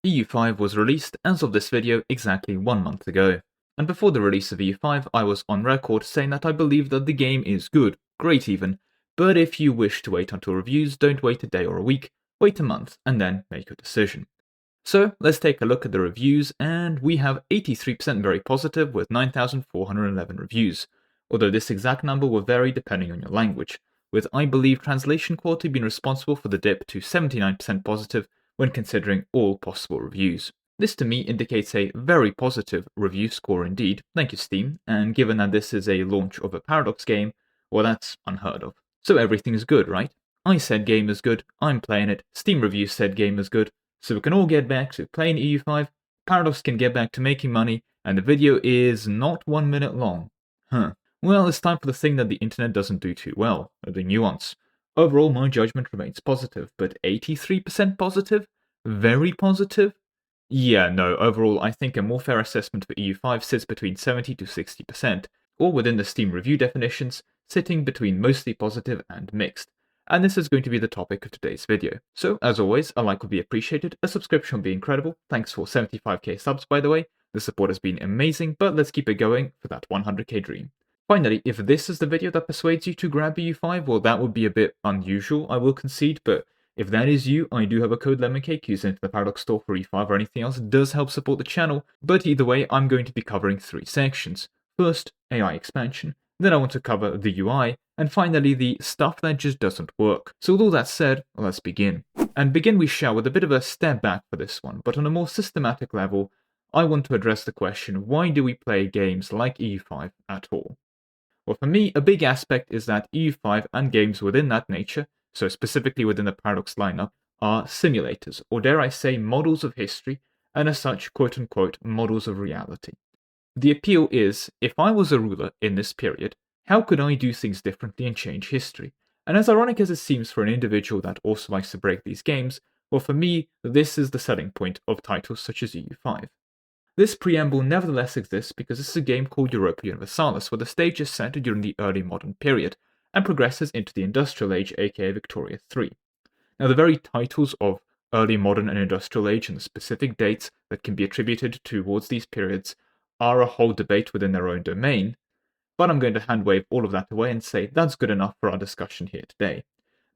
EU5 was released as of this video exactly 1 month ago, and before the release of EU5 I was on record saying that I believe that the game is good, great even, but if you wish to wait until reviews, don't wait a day or a week, wait a month and then make your decision. So let's take a look at the reviews, and we have 83% very positive with 9,411 reviews, although this exact number will vary depending on your language, with I believe translation quality being responsible for the dip to 79% positive when considering all possible reviews. This to me indicates a very positive review score indeed, thank you Steam, and given that this is a launch of a Paradox game, well that's unheard of. So everything is good, right? I said game is good, I'm playing it, Steam reviews said game is good, so we can all get back to playing EU5, Paradox can get back to making money, and the video is not 1 minute long. Well, it's time for the thing that the internet doesn't do too well, the nuance. Overall, my judgment remains positive, but 83% positive? Very positive? Yeah, no, overall, I think a more fair assessment for EU5 sits between 70 to 60%, or within the Steam review definitions, sitting between mostly positive and mixed. And this is going to be the topic of today's video. So, as always, a like would be appreciated, a subscription would be incredible, thanks for 75k subs by the way, the support has been amazing, but let's keep it going for that 100k dream. Finally, if this is the video that persuades you to grab EU5, well that would be a bit unusual, I will concede, but if that is you, I do have a code Lemon Cake, use it into the Paradox store for EU5 or anything else, it does help support the channel, but either way, I'm going to be covering 3 sections. First, AI expansion, then I want to cover the UI, and finally the stuff that just doesn't work. So with all that said, let's begin. And begin we shall with a bit of a step back for this one, but on a more systematic level, I want to address the question, why do we play games like EU5 at all? Well, for me, a big aspect is that EU5 and games within that nature, so specifically within the Paradox lineup, are simulators, or dare I say models of history, and as such, quote-unquote, models of reality. The appeal is, if I was a ruler in this period, how could I do things differently and change history? And as ironic as it seems for an individual that also likes to break these games, well for me, this is the selling point of titles such as EU5. This preamble nevertheless exists because this is a game called Europa Universalis, where the stage is set during the early modern period, and progresses into the Industrial Age, aka Victoria III. Now the very titles of early modern and industrial age and the specific dates that can be attributed towards these periods are a whole debate within their own domain, but I'm going to handwave all of that away and say that's good enough for our discussion here today.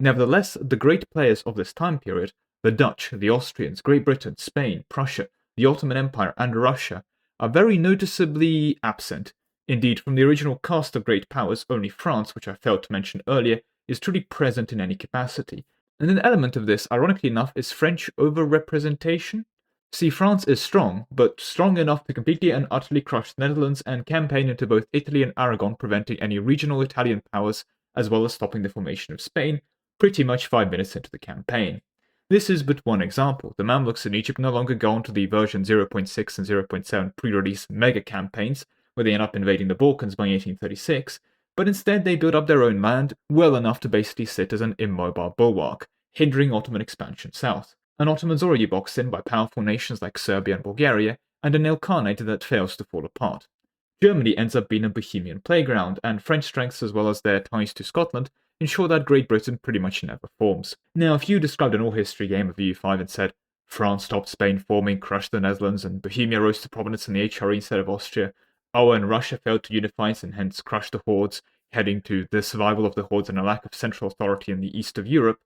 Nevertheless, the great players of this time period, the Dutch, the Austrians, Great Britain, Spain, Prussia, the Ottoman Empire, and Russia, are very noticeably absent. Indeed, from the original cast of great powers, only France, which I failed to mention earlier, is truly present in any capacity. And an element of this, ironically enough, is French over-representation. See, France is strong, but strong enough to completely and utterly crush the Netherlands and campaign into both Italy and Aragon, preventing any regional Italian powers, as well as stopping the formation of Spain, pretty much 5 minutes into the campaign. This is but one example. The Mamluks in Egypt no longer go on to the version 0.6 and 0.7 pre-release mega campaigns, where they end up invading the Balkans by 1836, but instead they build up their own land well enough to basically sit as an immobile bulwark, hindering Ottoman expansion south. And Ottomans already boxed in by powerful nations like Serbia and Bulgaria, and a nil Khanate that fails to fall apart. Germany ends up being a bohemian playground, and French strengths as well as their ties to Scotland ensure that Great Britain pretty much never forms. Now, if you described an all-history game of EU5 and said, France stopped Spain forming, crushed the Netherlands, and Bohemia rose to prominence in the HRE instead of Austria, and Russia failed to unify and hence crushed the hordes, heading to the survival of the hordes and a lack of central authority in the east of Europe,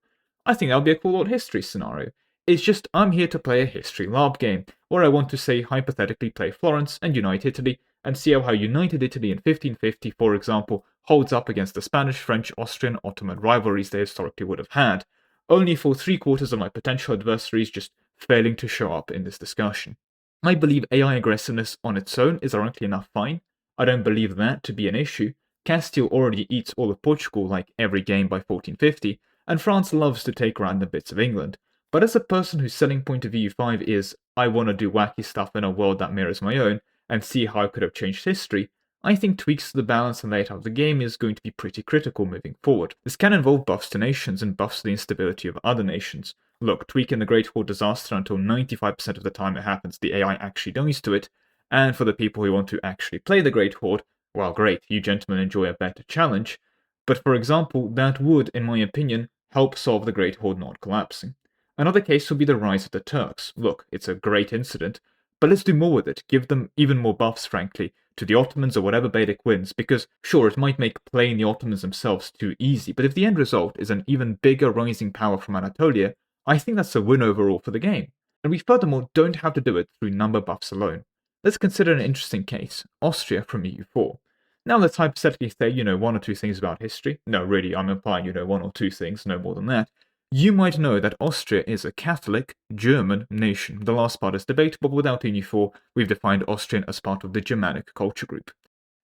I think that would be a cool old history scenario. It's just I'm here to play a history LARP game, where I want to say hypothetically play Florence and unite Italy, and see how united Italy in 1550, for example, holds up against the Spanish, French, Austrian, Ottoman rivalries they historically would have had, only for 3/4 of my potential adversaries just failing to show up in this discussion. I believe AI aggressiveness on its own is ironically enough fine. I don't believe that to be an issue. Castile already eats all of Portugal like every game by 1450, and France loves to take random bits of England. But as a person whose selling point of EU5 is, I want to do wacky stuff in a world that mirrors my own, and see how I could have changed history, I think tweaks to the balance and layout of the game is going to be pretty critical moving forward. This can involve buffs to nations and buffs to the instability of other nations. Look, tweaking the Great Horde disaster until 95% of the time it happens the AI actually dies to it, and for the people who want to actually play the Great Horde, well great, you gentlemen enjoy a better challenge, but for example, that would, in my opinion, help solve the Great Horde not collapsing. Another case would be the rise of the Turks. Look, it's a great incident, but let's do more with it, give them even more buffs, frankly, to the Ottomans or whatever Baetic wins, because sure, it might make playing the Ottomans themselves too easy, but if the end result is an even bigger rising power from Anatolia, I think that's a win overall for the game. And we furthermore don't have to do it through number buffs alone. Let's consider an interesting case, Austria from EU4. Now let's hypothetically say you know one or two things about history. No, really, I'm implying you know one or two things, no more than that. You might know that Austria is a Catholic German nation. The last part is debatable, but without EU4, we've defined Austrian as part of the Germanic culture group.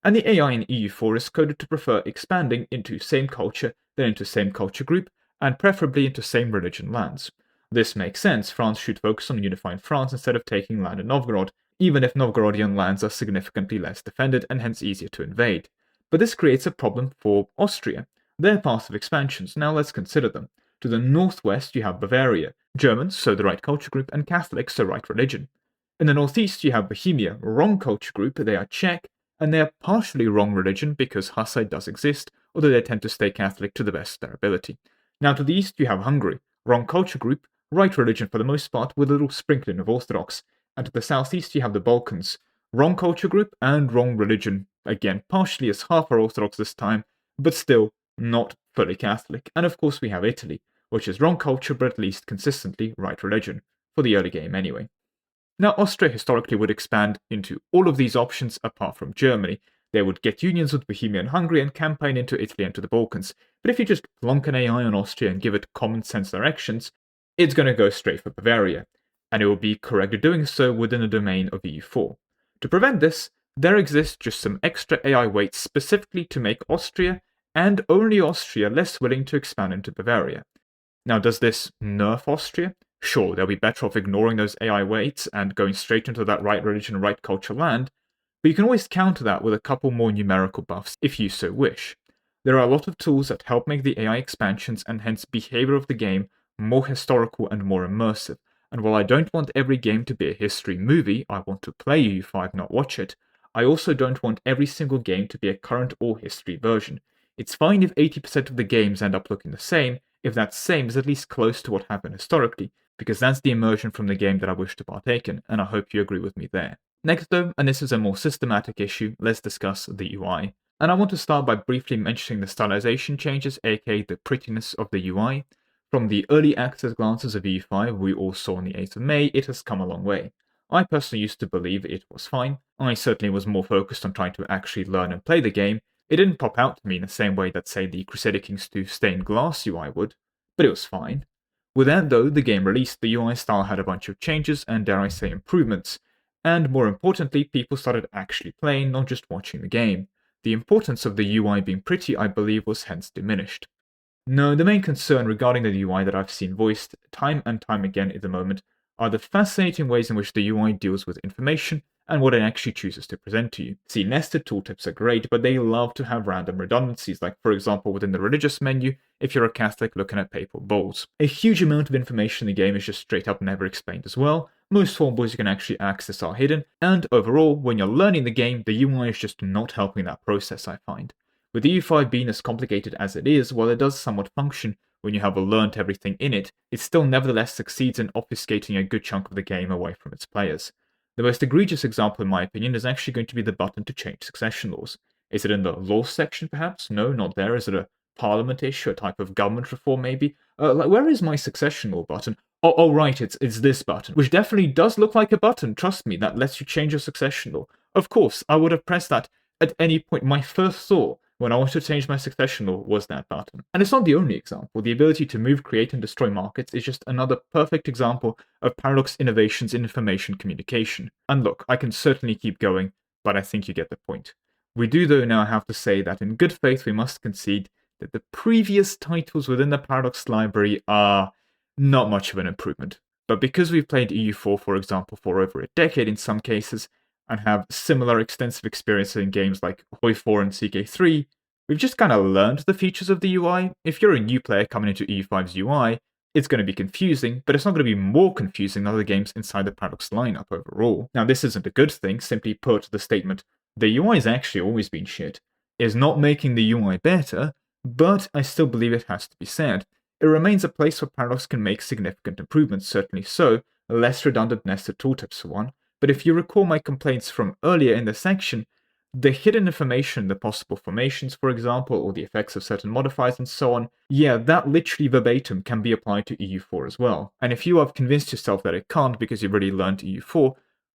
And the AI in EU4 is coded to prefer expanding into same culture, then into same culture group, and preferably into same religion lands. This makes sense. France should focus on unifying France instead of taking land in Novgorod, even if Novgorodian lands are significantly less defended and hence easier to invade. But this creates a problem for Austria. They're paths of expansions. Now let's consider them. To the northwest, you have Bavaria, Germans, so the right culture group, and Catholics, so right religion. In the northeast, you have Bohemia, wrong culture group, they are Czech, and they are partially wrong religion because Hussite does exist, although they tend to stay Catholic to the best of their ability. Now to the east, you have Hungary, wrong culture group, right religion for the most part, with a little sprinkling of Orthodox. And to the southeast, you have the Balkans, wrong culture group and wrong religion, again, partially as half are Orthodox this time, but still not fully Catholic. And of course, we have Italy, which is wrong culture but at least consistently right religion, for the early game anyway. Now, Austria historically would expand into all of these options apart from Germany. They would get unions with Bohemia and Hungary and campaign into Italy and to the Balkans. But if you just plonk an AI on Austria and give it common sense directions, it's going to go straight for Bavaria, and it will be correct doing so within the domain of EU4. To prevent this, there exists just some extra AI weights specifically to make Austria, and only Austria, less willing to expand into Bavaria. Now, does this nerf Austria? Sure, they'll be better off ignoring those AI weights and going straight into that right religion, right culture land, but you can always counter that with a couple more numerical buffs if you so wish. There are a lot of tools that help make the AI expansions and hence behavior of the game more historical and more immersive, and while I don't want every game to be a history movie, I want to play EU5, not watch it, I also don't want every single game to be a current or history version. It's fine if 80% of the games end up looking the same, if that same is at least close to what happened historically, because that's the immersion from the game that I wish to partake in, and I hope you agree with me there. Next though, and this is a more systematic issue, let's discuss the UI. And I want to start by briefly mentioning the stylization changes, aka the prettiness of the UI. From the early access glances of EU5 we all saw on the 8th of May, it has come a long way. I personally used to believe it was fine. I certainly was more focused on trying to actually learn and play the game. It didn't pop out to me in the same way that, say, the Crusader Kings 2 stained glass UI would, but it was fine. With that though, the game released, the UI style had a bunch of changes and, dare I say, improvements. And more importantly, people started actually playing, not just watching the game. The importance of the UI being pretty, I believe, was hence diminished. No, the main concern regarding the UI that I've seen voiced time and time again at the moment are the fascinating ways in which the UI deals with information and what it actually chooses to present to you. See, nested tooltips are great, but they love to have random redundancies, like for example within the religious menu, if you're a Catholic looking at papal bulls. A huge amount of information in the game is just straight up never explained as well. Most formulae you can actually access are hidden, and overall, when you're learning the game, the UI is just not helping that process, I find. With EU5 being as complicated as it is, while it does somewhat function when you have learnt everything in it, it still nevertheless succeeds in obfuscating a good chunk of the game away from its players. The most egregious example, in my opinion, is actually going to be the button to change succession laws. Is it in the laws section, perhaps? No, not there. Is it a parliament issue, a type of government reform, maybe? Where is my succession law button? Oh, right, it's this button, which definitely does look like a button, trust me, that lets you change your succession law. Of course, I would have pressed that at any point. My first thought when I wanted to change my succession law was that button. And it's not the only example. The ability to move, create, and destroy markets is just another perfect example of Paradox innovations in information communication. And look, I can certainly keep going, but I think you get the point. We do though now have to say that in good faith we must concede that the previous titles within the Paradox library are not much of an improvement. But because we've played EU4, for example, for over a decade in some cases, and have similar extensive experience in games like Hoi4 and CK3, we've just kind of learned the features of the UI. If you're a new player coming into EU5's UI, it's going to be confusing, but it's not going to be more confusing than other games inside the Paradox lineup overall. Now, this isn't a good thing. Simply put, the statement, the UI has actually always been shit, is not making the UI better, but I still believe it has to be said. it remains a place where Paradox can make significant improvements, certainly so, less redundant nested tooltips for one. But if you recall my complaints from earlier in the section, the hidden information, the possible formations, for example, or the effects of certain modifiers and so on, yeah, that literally verbatim can be applied to EU4 as well. And if you have convinced yourself that it can't because you've already learned EU4,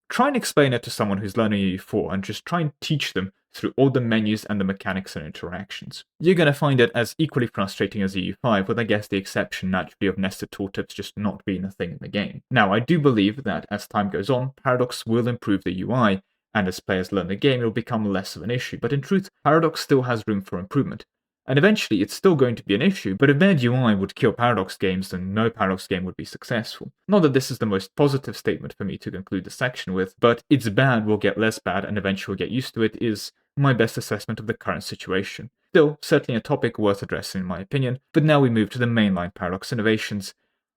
try and explain it to someone who's learning EU4 and just try and teach them through all the menus and the mechanics and interactions. You're going to find it as equally frustrating as EU5, with I guess the exception naturally of nested tooltips just not being a thing in the game. Now, I do believe that as time goes on, Paradox will improve the UI, and as players learn the game, it will become less of an issue, but in truth, Paradox still has room for improvement. And eventually, it's still going to be an issue, but if bad UI would kill Paradox games, then no Paradox game would be successful. Not that this is the most positive statement for me to conclude the section with, but it's bad will get less bad and eventually will get used to it is my best assessment of the current situation. Still, certainly a topic worth addressing in my opinion, but now we move to the mainline Paradox innovations,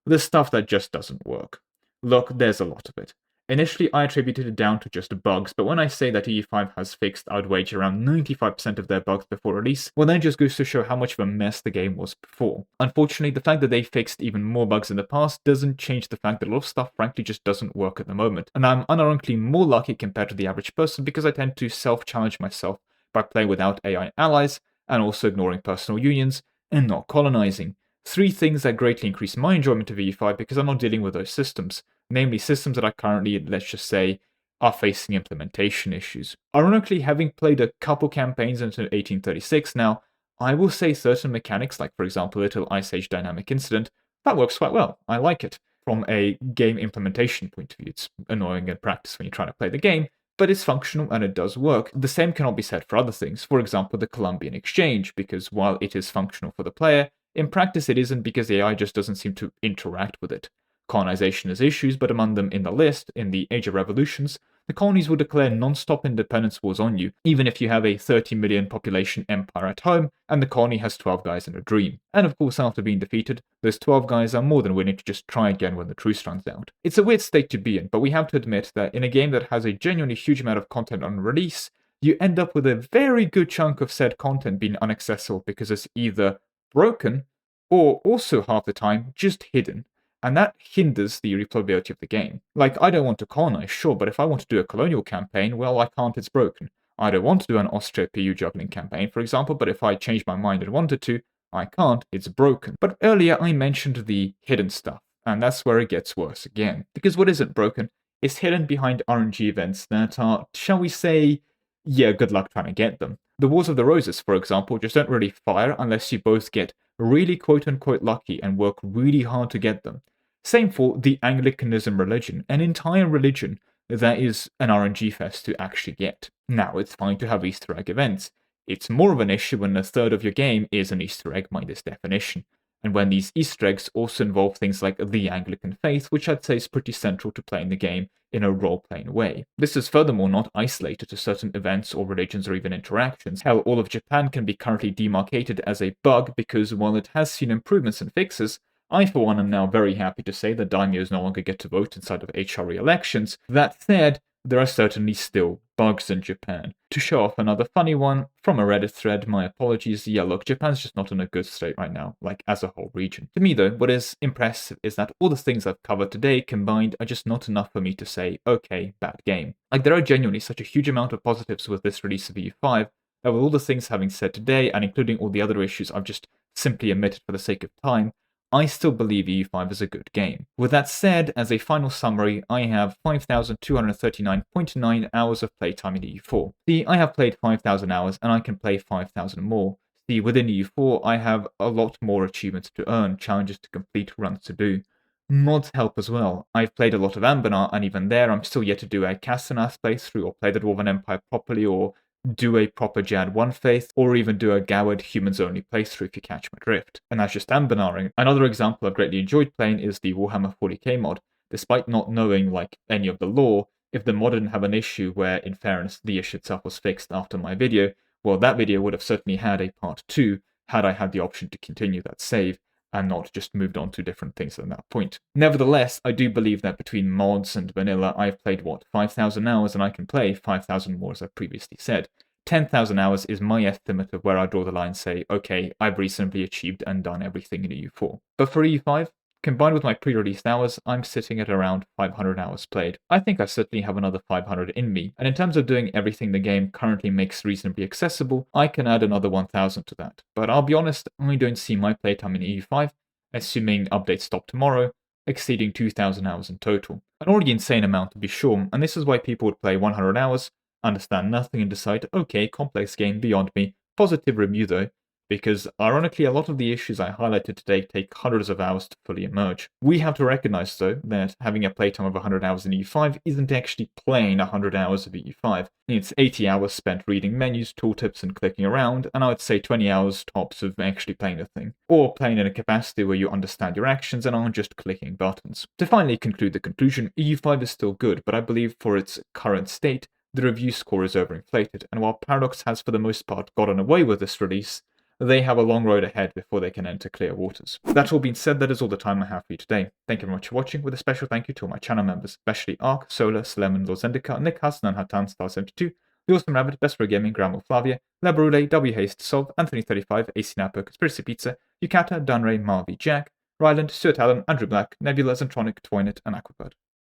the stuff that just doesn't work. Look, there's a lot of it. Initially, I attributed it down to just bugs, but when I say that EU5 has fixed, I would wager around 95% of their bugs before release, well that just goes to show how much of a mess the game was before. Unfortunately, the fact that they fixed even more bugs in the past doesn't change the fact that a lot of stuff frankly just doesn't work at the moment, and I'm unironically more lucky compared to the average person because I tend to self-challenge myself by playing without AI allies, and also ignoring personal unions, and not colonizing. Three things that greatly increase my enjoyment of EU5 because I'm not dealing with those systems. Namely systems that are currently, let's just say, are facing implementation issues. Ironically, having played a couple campaigns into 1836 now, I will say certain mechanics, like for example Little Ice Age Dynamic Incident, that works quite well. I like it. From a game implementation point of view, it's annoying in practice when you're trying to play the game, but it's functional and it does work. The same cannot be said for other things, for example the Columbian Exchange, because while it is functional for the player, in practice it isn't because the AI just doesn't seem to interact with it. Colonization has issues, but among them in the list, in the Age of Revolutions, the colonies will declare non-stop independence wars on you, even if you have a 30 million population empire at home, and the colony has 12 guys in a dream. And of course, after being defeated, those 12 guys are more than willing to just try again when the truce runs out. It's a weird state to be in, but we have to admit that in a game that has a genuinely huge amount of content on release, you end up with a very good chunk of said content being inaccessible because it's either broken, or also half the time, just hidden. And that hinders the replayability of the game. Like, I don't want to colonize, sure, but if I want to do a colonial campaign, well, I can't, it's broken. I don't want to do an Austria PU juggling campaign, for example, but if I change my mind and wanted to, I can't, it's broken. But earlier I mentioned the hidden stuff, and that's where it gets worse again. Because what isn't broken is hidden behind RNG events that are, shall we say, yeah, good luck trying to get them. The Wars of the Roses, for example, just don't really fire unless you both get really quote-unquote lucky and work really hard to get them. Same for the Anglicanism religion, an entire religion that is an RNG fest to actually get. Now, it's fine to have Easter egg events. It's more of an issue when a third of your game is an Easter egg by this definition, and when these Easter eggs also involve things like the Anglican faith, which I'd say is pretty central to playing the game in a role-playing way. This is furthermore not isolated to certain events or religions or even interactions. Hell, all of Japan can be currently demarcated as a bug because while it has seen improvements and fixes, I for one am now very happy to say that daimyos no longer get to vote inside of HRE elections. That said, there are certainly still bugs in Japan. To show off another funny one, from a Reddit thread, my apologies, yeah look, Japan's just not in a good state right now, like as a whole region. To me though, what is impressive is that all the things I've covered today combined are just not enough for me to say, okay, bad game. Like there are genuinely such a huge amount of positives with this release of EU5, that with all the things having said today, and including all the other issues I've just simply omitted for the sake of time, I still believe EU5 is a good game. With that said, as a final summary, I have 5,239.9 hours of playtime in EU4. See, I have played 5,000 hours and I can play 5,000 more. See, within EU4, I have a lot more achievements to earn, challenges to complete, runs to do. Mods help as well. I've played a lot of Ambernar, and even there, I'm still yet to do a Castanas playthrough, or play the Dwarven Empire properly, or do a proper Jad 1 faith, or even do a Goward humans-only playthrough if you catch my drift. And that's just Ambernaring. Another example I've greatly enjoyed playing is the Warhammer 40k mod. Despite not knowing, like, any of the lore, if the mod didn't have an issue where, in fairness, the issue itself was fixed after my video, well, that video would have certainly had a part 2 had I had the option to continue that save, and not just moved on to different things at that point. Nevertheless, I do believe that between mods and vanilla, I've played, 5,000 hours, and I can play 5,000 more, as I previously said. 10,000 hours is my estimate of where I draw the line, say, okay, I've reasonably achieved and done everything in EU4. But for EU5, combined with my pre-released hours, I'm sitting at around 500 hours played. I think I certainly have another 500 in me, and in terms of doing everything the game currently makes reasonably accessible, I can add another 1000 to that. But I'll be honest, I don't see my playtime in EU5, assuming updates stop tomorrow, exceeding 2000 hours in total. An already insane amount to be sure, and this is why people would play 100 hours, understand nothing and decide, okay, complex game beyond me, positive review though, because ironically a lot of the issues I highlighted today take hundreds of hours to fully emerge. We have to recognize though that having a playtime of 100 hours in EU5 isn't actually playing 100 hours of EU5. It's 80 hours spent reading menus, tooltips and clicking around, and I would say 20 hours tops of actually playing the thing. Or playing in a capacity where you understand your actions and aren't just clicking buttons. To finally conclude the conclusion, EU5 is still good, but I believe for its current state, the review score is overinflated, and while Paradox has for the most part gotten away with this release, they have a long road ahead before they can enter clear waters. That all being said, that is all the time I have for you today. Thank you very much for watching, with a special thank you to all my channel members, especially Ark, Solar, Lemon, Lozendika, Nick Hassan, Hatan, Star72, The Awesome Rabbit, Best for Gaming, Grandma Flavia, Labrule, W Haste, Solve, Anthony35, AC Napper, Conspiracy Pizza, Yukata, Dunray, Marvy, Jack, Ryland, Stuart Allen, Andrew Black, Nebula, Zentronic, Toynet, and Aquabird.